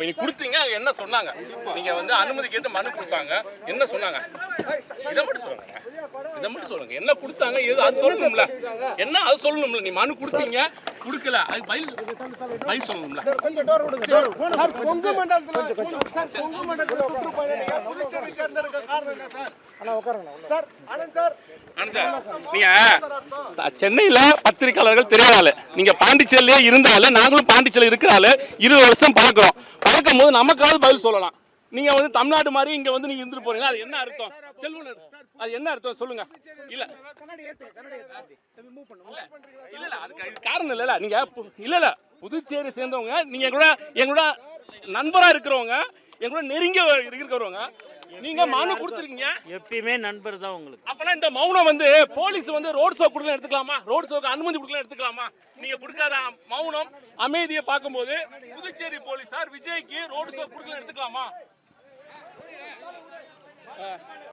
இப்போ நீ கொடுத்தீங்க என்ன சொன்னாங்க? நீங்க வந்து அனுமதி கேட்டு மனு கொடுத்தாங்க, என்ன சொன்னாங்க? இதை மட்டும் சொல்லுங்க, இதை மட்டும் சொல்லுங்க. என்ன கொடுத்தாங்க ஏது அது சொல்லணும்ல, என்ன அது சொல்லணும்ல. நீ மனு கொடுத்தீங்க, கொடுக்கல, அது பதில் சொல்லணும்ல. சென்னையில பத்திரிகையாளர்கள் தெரியாத நீங்க பாண்டிச்சேரியிலே இருந்தாலும் நாங்களும் பாண்டிச்சேரியில் இருக்கிறாள் 20 வருஷம் பழக்கிறோம். பழக்கும் போது நமக்காவது பதில் சொல்லலாம். நீங்க வந்து தமிழ்நாடு மாதிரி இங்க வந்து நீங்க இருந்துட்டு போறீங்க, அது என்ன அர்த்தம்? செல்வன் அது என்ன அர்த்தம் சொல்லுங்க. இல்ல இல்ல அதுக்கு காரணம் இல்ல. நீங்க இல்ல புதுச்சேரி சேர்ந்தவங்க, நீங்க எங்களோட நண்பரா இருக்கிறவங்க, எங்களோட நெருங்கிய இருக்கிறவங்க, நீங்க மனு கொடுத்துருக்கீங்க. எப்பயுமே நண்பர் தான் உங்களுக்கு. அப்பனா இந்த மௌனம் வந்து போலீஸ் வந்து ரோட் ஷோ கொடுக்கலாம் எடுத்துக்கலாமா? ரோட் ஷோக்கு அனுமதி கொடுக்கலாம் எடுத்துக்கலாமா? நீங்க கொடுக்காத மௌனம் அமைதியை பார்க்கும்போது புதுச்சேரி போலீசார் விஜய்க்கு ரோட் ஷோ கொடுக்கலாம் எடுத்துக்கலாமா?